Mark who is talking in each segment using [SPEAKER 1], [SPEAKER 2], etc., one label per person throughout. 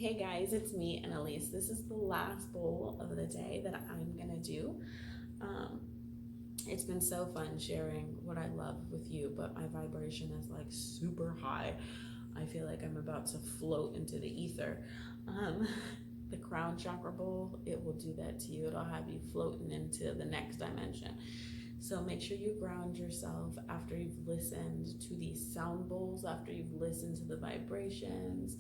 [SPEAKER 1] Hey guys, it's me, Annalise. This is the last bowl of the day that I'm gonna do. Um, it's been so fun sharing what I love with you, but my vibration is like super high. I feel like I'm about to float into the ether. Um, the crown chakra bowl, it will do that to you. It'll have you floating into the next dimension. So make sure you ground yourself after you've listened to these sound bowls, after you've listened to the vibrations,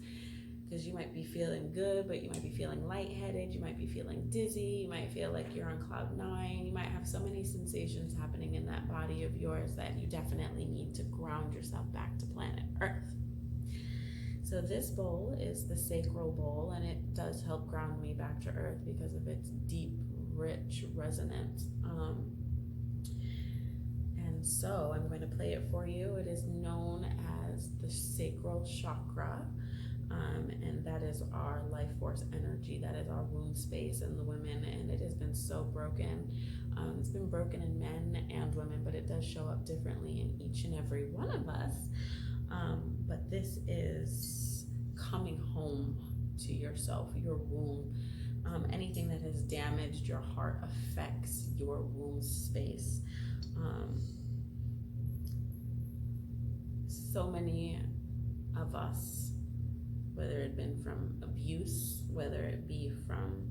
[SPEAKER 1] because you might be feeling good, but you might be feeling lightheaded, you might be feeling dizzy, you might feel like you're on cloud nine, you might have so many sensations happening in that body of yours that you definitely need to ground yourself back to planet Earth. So this bowl is the sacral bowl, and it does help ground me back to Earth because of its deep, rich resonance. And so I'm going to play it for you. It is known as the sacral chakra. And that is our life force energy. That is our womb space in the women, and it has been so broken. It's been broken in men and women, but it does show up differently in each and every one of us. But this is coming home to yourself, your womb. Anything that has damaged your heart affects your womb space. So many of us, whether it been from abuse, whether it be from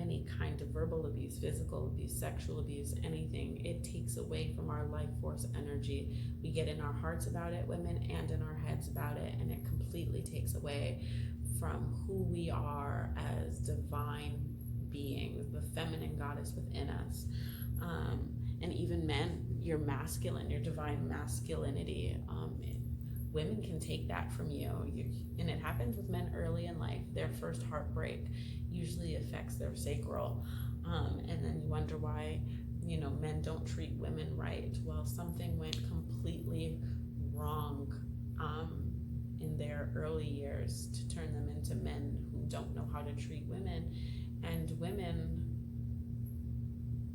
[SPEAKER 1] any kind of verbal abuse, physical abuse, sexual abuse, anything, it takes away from our life force energy. We get in our hearts about it, women, and in our heads about it, and it completely takes away from who we are as divine beings, the feminine goddess within us. And even men, your masculine, your divine masculinity, women can take that from you. And it happens with men early in life. Their first heartbreak usually affects their sacral. And then you wonder why, men don't treat women right. Well, something went completely wrong in their early years to turn them into men who don't know how to treat women. And women,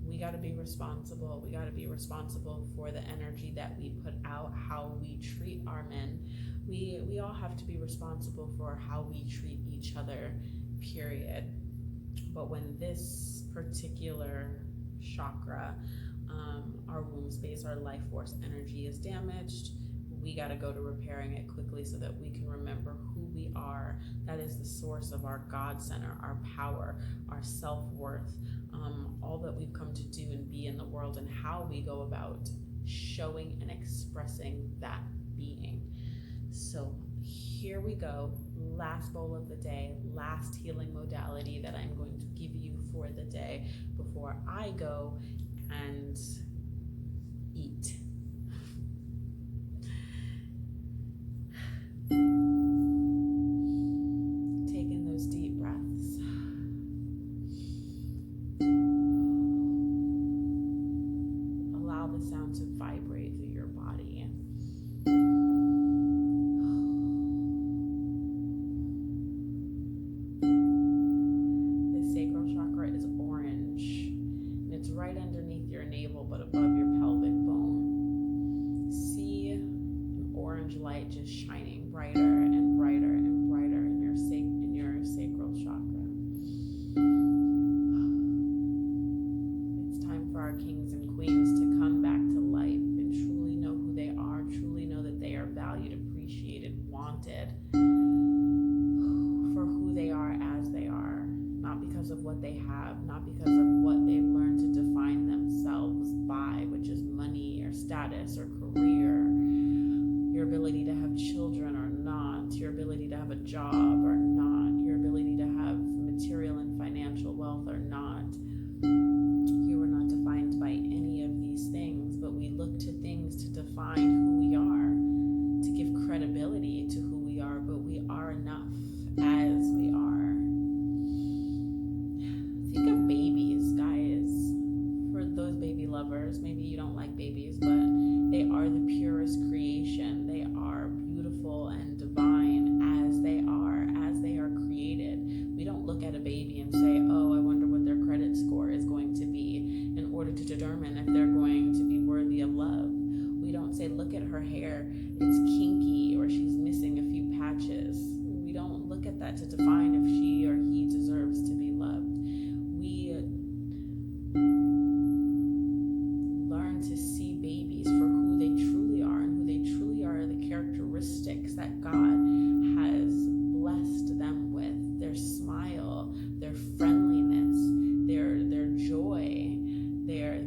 [SPEAKER 1] we got to be responsible. We got to be responsible for the energy that we put out, how we treat our men. We all have to be responsible for how we treat each other, period. But when this particular chakra, our womb space, our life force energy is damaged, we got to go to repairing it quickly so that we can remember who we are. That is the source of our God center, our power, our self-worth, all that we've come to do and be in the world, and how we go about showing and expressing that being. So here we go. Last bowl of the day, last healing modality that I'm going to give you for the day before I go and eat. Taking those deep breaths. Allow the sound to vibrate through your body. The sacral chakra is orange, and it's right underneath your navel, but above your pelvic bone. See an orange light just shining brighter and brighter and brighter in your sacral chakra. It's time for our kings and queens to come back to life and truly know who they are, truly know that they are valued, appreciated, wanted for who they are as they are, not because of what they have, not because of what they've learned to define themselves by, which is money or status or career, your ability to have children or not, your ability to have a job or not, your ability to have material and financial wealth or not. You are not defined by any of these things, but we look to things to define who we are, to give credibility to who we are, but we are enough as we are. Think of babies, guys. For those baby lovers, maybe you don't like babies, but they are the purest creation. They are beautiful and divine as they are, define if she or he deserves to be loved. We learn to see babies for who they truly are, and who they truly are the characteristics that God has blessed them with. Their smile, their friendliness, their joy, their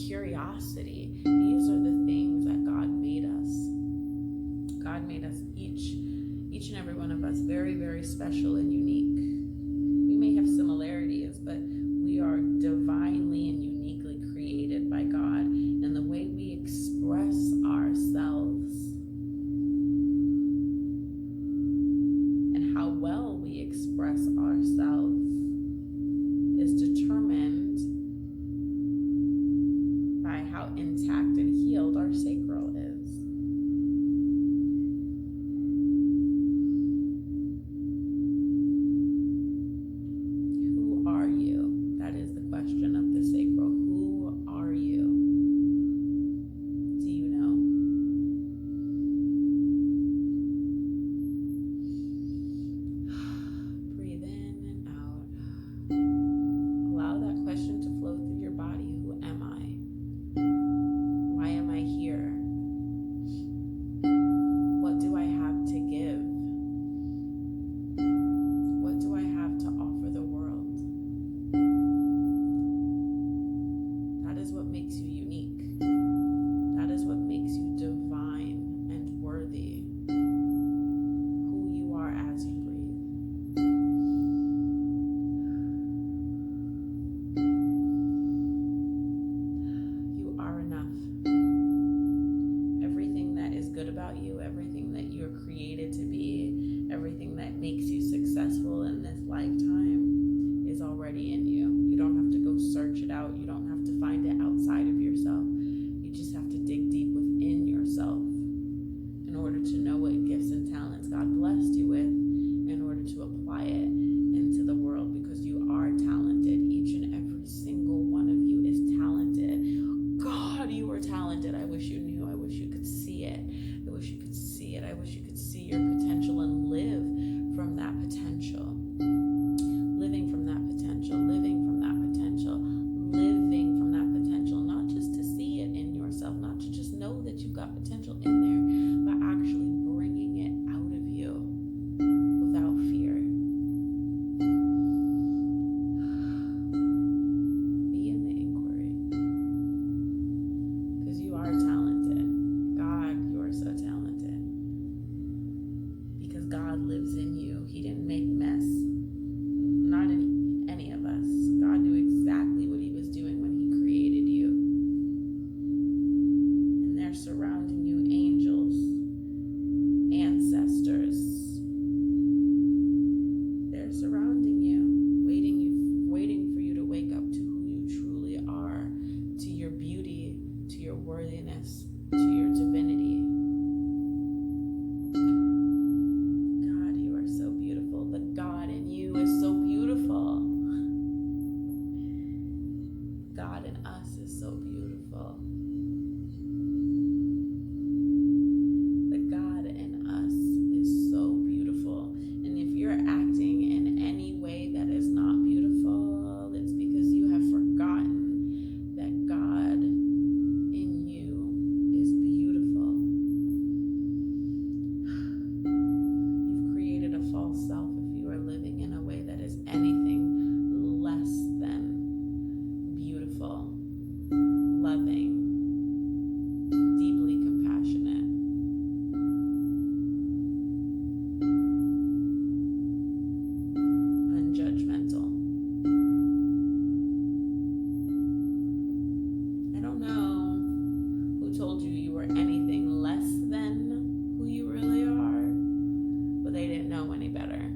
[SPEAKER 1] curiosity. These are the things that God made us. God made us each and every one of us very, very special and unique. We may have similarities, but we are divinely and uniquely created by God. And the way we express ourselves and how well we express ourselves is determined by how intact and healed our sacral is. Who are you? That is the question of the sacral. Who are you? Do you know? Breathe in and out. Allow that question to flow through your body. Who am I? Why am I here? What do I have to give? What do I have to offer the world? That is what makes you unique. That is what makes you divine and worthy. Who you are as you breathe. You are enough. Everything that is good about you, everything that you're created to be, everything that makes you successful in this lifetime is already in you. You don't have to go search it out. You don't have to find it outside of yourself. You just have to dig deep within yourself in order to know what gifts and talents God blessed you with, in order to apply it into the world, because you are talented. Each and every single one of you is talented. God, you are talented. I wish you knew. I wish you could see it. I wish you could see it. I wish you could see your potential and live from that potential. Living from that potential. Living from that potential. Living from that potential. Not just to see it in yourself. Not to just know that you've got potential in there, but actually bringing it out of you without fear. Be in the inquiry. Because you are talented. God, you are so talented. Because God lives in you. He didn't make mess. Not in any of us. God knew exactly what he was doing when he created you. And they're surrounding you, angels, ancestors. They're surrounding you, waiting for you to wake up to who you truly are, to your beauty, to your worthiness, to your divinity. God, you are so beautiful. The God in you is so beautiful. God in us is so beautiful. The God in us is so beautiful. And if you're acting in any way that is not beautiful, it's because you have forgotten that God in you is beautiful. You've created a false self if you are living in a way that is anything less than beautiful, loving, deeply compassionate. Unjudgmental. I don't know who told you you were anything less than who you really are, but they didn't know any better.